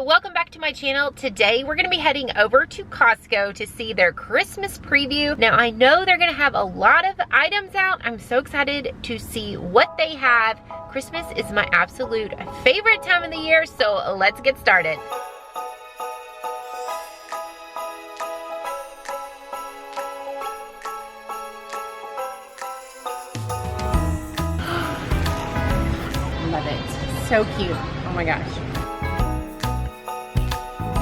welcome back to my channel. Today we're gonna be heading over to Costco to see their Christmas preview. Now I know they're gonna have a lot of items out. I'm so excited to see what they have. Christmas is my absolute favorite time of the year, so let's get started. Love it, so cute, oh my gosh.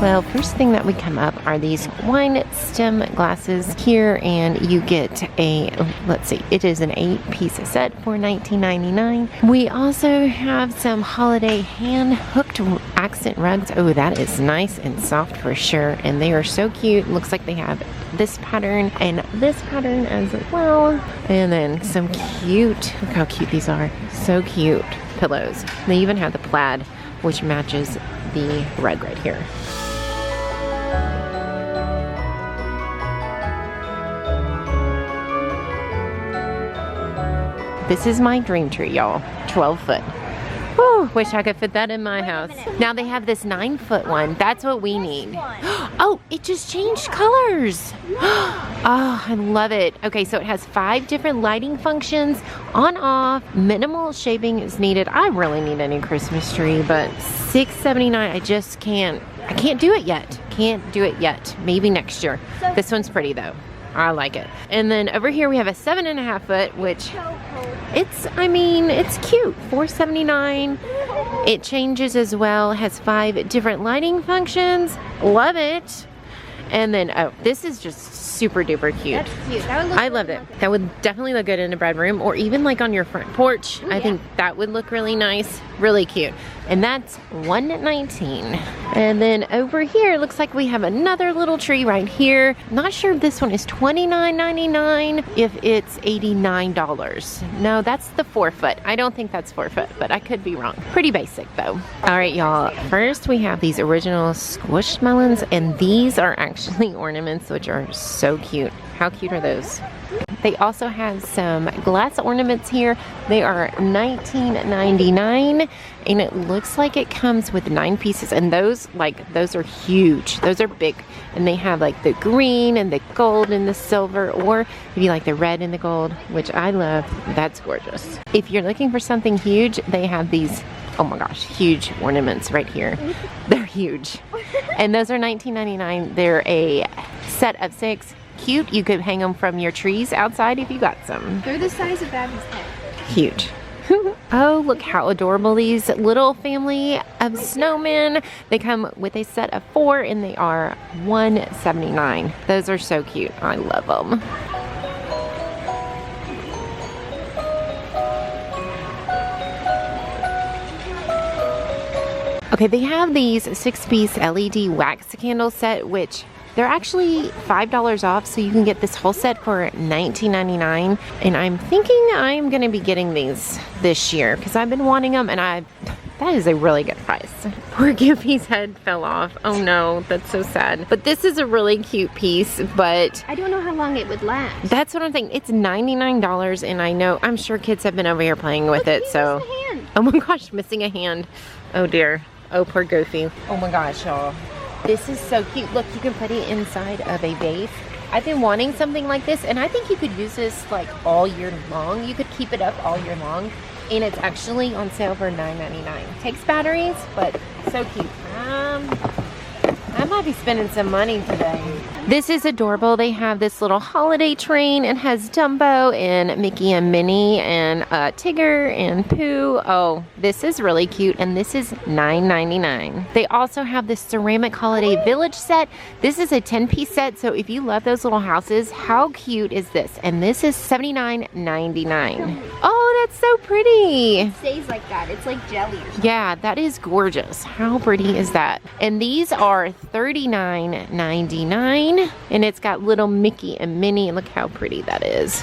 Well, first thing that we come up are these wine stem glasses here, and you get a, let's see, it is an 8-piece set for $19.99. We also have some holiday hand-hooked accent rugs. Oh, that is nice and soft for sure, and they are so cute. Looks like they have this pattern and this pattern as well. And then some cute, look how cute these are. So cute pillows. They even have the plaid, which matches the rug right here. This is my dream tree, y'all. 12 foot. Whew, wish I could fit that in my house. Now they have this 9-foot one. That's what we need. Oh, it just changed colors. Oh, I love it. Okay, so it has 5 different lighting functions. On, off, minimal shaping is needed. I really need a new Christmas tree, but $6.79, I just can't. I can't do it yet. Can't do it yet. Maybe next year. This one's pretty though. I like it. And then over here we have a 7.5 foot, which it's, I mean, it's cute. $4.79. It changes as well. It has 5 different lighting functions. Love it. And then, oh, this is just super duper cute. That's cute. That would look I love it. That would definitely look good in a bedroom or even like on your front porch. Ooh, I think that would look really nice. Really cute. And that's $1.19. And then over here, it looks like we have another little tree right here. Not sure if this one is $29.99, if it's $89. No, that's the 4 foot. I don't think that's 4 foot, but I could be wrong. Pretty basic though. All right, y'all. First, we have these original squishmallows, and these are actually ornaments, which are so cute. How cute are those? They also have some glass ornaments here. They are $19.99, and it looks like it comes with 9 pieces, and those are huge. Those are big, and they have like the green and the gold and the silver, or if you like the red and the gold, which I love. That's gorgeous. If you're looking for something huge, they have these, oh my gosh, huge ornaments right here. They're huge, and those are $19.99. They're a set of 6. Cute. You could hang them from your trees outside if you got some. They're the size of Abby's head. Huge. Oh, look how adorable these little family of snowmen. They come with a set of 4, and they are $1.79. Those are so cute. I love them. Okay, they have these 6-piece LED wax candle set, which they're actually $5 off, so you can get this whole set for $19.99. And I'm thinking I'm gonna be getting these this year because I've been wanting them, and that is a really good price. Poor Goofy's head fell off. Oh no, that's so sad. But this is a really cute piece, but I don't know how long it would last. That's what I'm thinking. It's $99, and I'm sure kids have been over here playing with it, so. Missing a hand. Oh my gosh, missing a hand. Oh dear. Oh, poor Goofy. Oh my gosh, y'all. This is so cute. Look, you can put it inside of a vase. I've been wanting something like this, and I think you could use this like all year long. You could keep it up all year long, and it's actually on sale for $9.99. Takes batteries, but so cute. I might be spending some money today. This is adorable. They have this little holiday train. It has Dumbo and Mickey and Minnie and Tigger and Pooh. Oh, this is really cute, and this is $9.99. They also have this ceramic holiday village set. This is a 10-piece set, so if you love those little houses, how cute is this? And this is $79.99. Oh, that's so pretty. It stays like that. It's like jelly or something. Yeah, that is gorgeous. How pretty is that? And these are $39.99, and it's got little Mickey and Minnie. Look how pretty that is.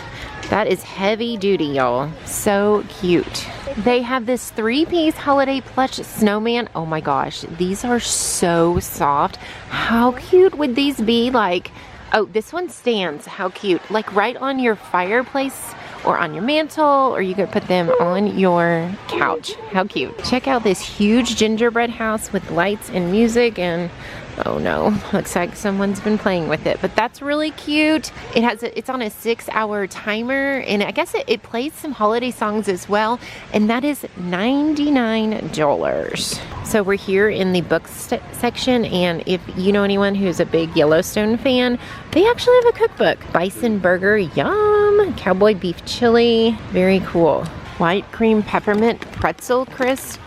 That is heavy duty, y'all. So cute. They have this 3-piece holiday plush snowman. Oh my gosh, these are so soft. How cute would these be? Like, oh, this one stands. How cute. Like right on your fireplace or on your mantle, or you could put them on your couch. How cute. Check out this huge gingerbread house with lights and music, and oh no, looks like someone's been playing with it, but that's really cute. It's on a 6-hour timer, and I guess it plays some holiday songs as well, and that is $99. So we're here in the books section, and if you know anyone who's a big Yellowstone fan, they actually have a cookbook. Bison burger, yum. Cowboy beef chili, very cool. White cream peppermint pretzel crisp.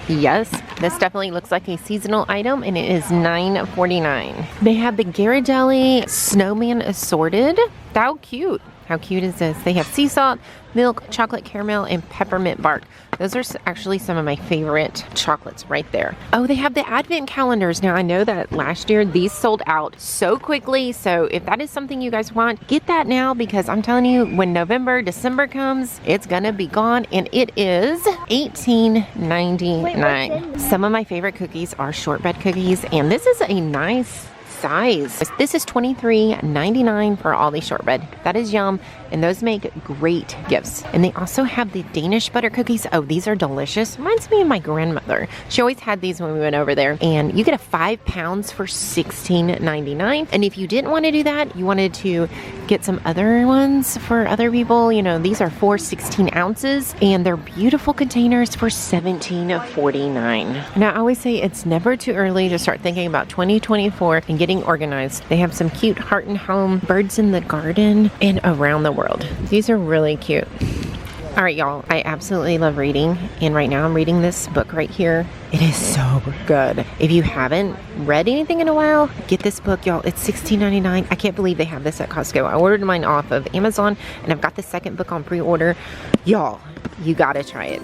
Yes, this definitely looks like a seasonal item, and it is $9.49. They have the Ghirardelli snowman assorted. How cute. How cute is this? They have sea salt, milk, chocolate caramel, and peppermint bark. Those are actually some of my favorite chocolates right there. Oh, they have the advent calendars. Now, I know that last year these sold out so quickly. So if that is something you guys want, get that now, because I'm telling you, when November, December comes, it's gonna be gone, and it is $18.99. Some of my favorite cookies are shortbread cookies, and this is a nice size. This is $23.99 for all these shortbread. That is yum, and those make great gifts. And they also have the Danish butter cookies. Oh, these are delicious. Reminds me of my grandmother. She always had these when we went over there. And you get a 5 pounds for $16.99. And if you didn't want to do that, you wanted to get some other ones for other people, you know, these are for 16 ounces, and they're beautiful containers for $17.49. Now, I always say it's never too early to start thinking about 2024 and getting organized. They have some cute heart and home, birds in the garden, and around the world. These are really cute. All right, y'all, I absolutely love reading, and right now I'm reading this book right here. It is so good. If you haven't read anything in a while, get this book, y'all. It's $16.99. I can't believe they have this at Costco. I ordered mine off of Amazon, and I've got the second book on pre-order. Y'all, you gotta try it.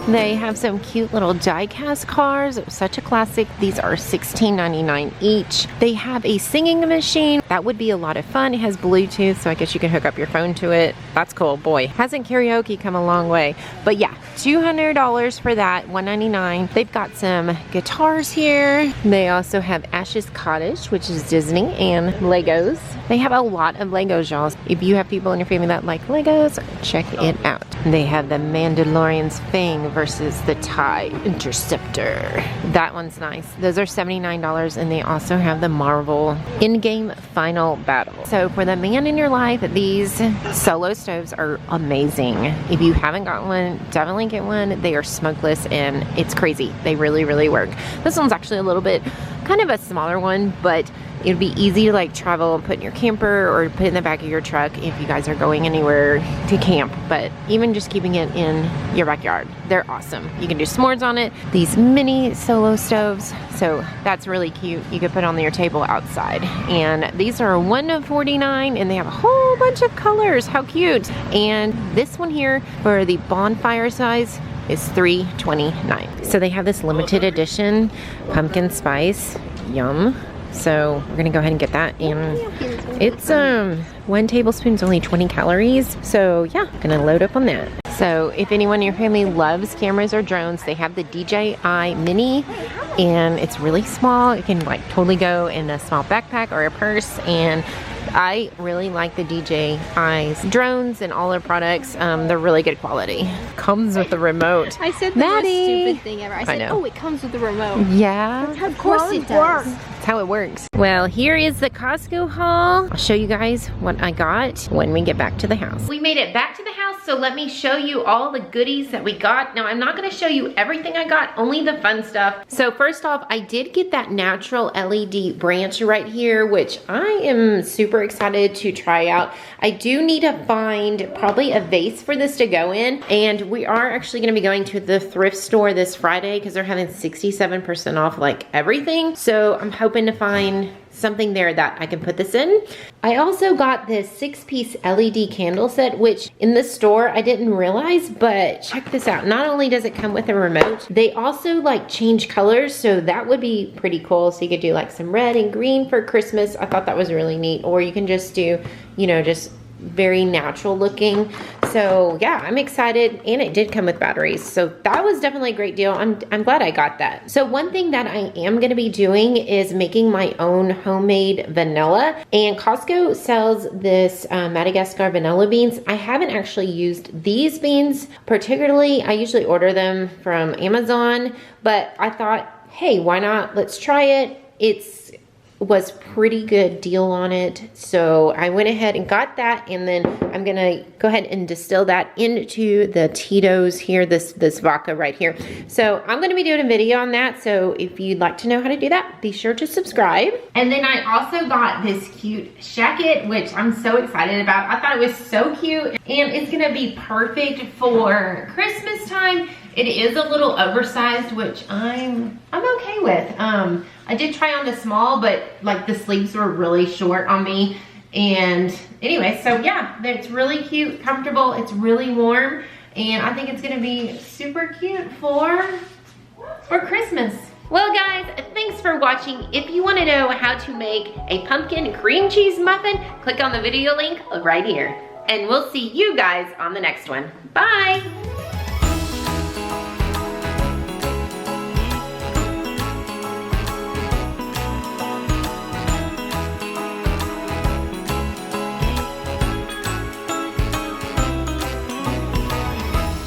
They have some cute little die-cast cars. Such a classic. These are $16.99 each. They have a singing machine. That would be a lot of fun. It has Bluetooth, so I guess you can hook up your phone to it. That's cool. Boy, hasn't karaoke come a long way? But yeah, $200 for that, $199. They've got some guitars here. They also have Ash's Cottage, which is Disney, and Legos. They have a lot of Legos, y'all. If you have people in your family that like Legos, check it out. They have the Mandalorian's Fang versus the TIE Interceptor. That one's nice. Those are $79, and they also have the Marvel in-game final battle. So for the man in your life, these solo stoves are amazing. If you haven't got one, definitely get one. They are smokeless, and it's crazy. They really, really work. This one's actually a little bit kind of a smaller one, but it'd be easy to like travel and put in your camper or put in the back of your truck if you guys are going anywhere to camp. But even just keeping it in your backyard, they're awesome. You can do s'mores on it. These mini solo stoves, so that's really cute. You could put on your table outside. And these are $149, and they have a whole bunch of colors. How cute. And this one here for the bonfire size is $329. So they have this limited edition pumpkin spice. Yum. So we're gonna go ahead and get that, and it's 1 tablespoon is only 20 calories. So yeah, gonna load up on that. So if anyone in your family loves cameras or drones, they have the DJI Mini, and it's really small. It can like totally go in a small backpack or a purse, and I really like the DJI's drones and all their products. They're really good quality. Comes with the remote. I said the most stupid thing ever. I said, know. oh, it comes with the remote. Yeah. Of course it does. That's how it works. Well, here is the Costco haul. I'll show you guys what I got when we get back to the house. We made it back to the house, so let me show you all the goodies that we got. Now, I'm not gonna show you everything I got, only the fun stuff. So first off, I did get that natural LED branch right here, which I am super excited to try out. I do need to find probably a vase for this to go in, and we are actually gonna be going to the thrift store this Friday because they're having 67% off like everything. So I'm hoping to find something there that I can put this in. I also got this 6-piece LED candle set, which in the store I didn't realize, but check this out. Not only does it come with a remote, they also like change colors, so that would be pretty cool. So you could do like some red and green for Christmas. I thought that was really neat. Or you can just do, you know, just very natural looking. So yeah, I'm excited, and it did come with batteries. So that was definitely a great deal. I'm glad I got that. So one thing that I am gonna be doing is making my own homemade vanilla, and Costco sells this Madagascar vanilla beans. I haven't actually used these beans particularly. I usually order them from Amazon, but I thought, hey, why not? Let's try it. Was pretty good deal on it. So I went ahead and got that, and then I'm gonna go ahead and distill that into the Tito's here, this vodka right here. So I'm gonna be doing a video on that. So if you'd like to know how to do that, be sure to subscribe. And then I also got this cute shacket, which I'm so excited about. I thought it was so cute, and it's gonna be perfect for Christmas time. It is a little oversized, which I'm okay with. I did try on the small, but like the sleeves were really short on me. And anyway, so yeah, it's really cute, comfortable, it's really warm, and I think it's gonna be super cute for Christmas. Well guys, thanks for watching. If you wanna know how to make a pumpkin cream cheese muffin, click on the video link right here. And we'll see you guys on the next one. Bye.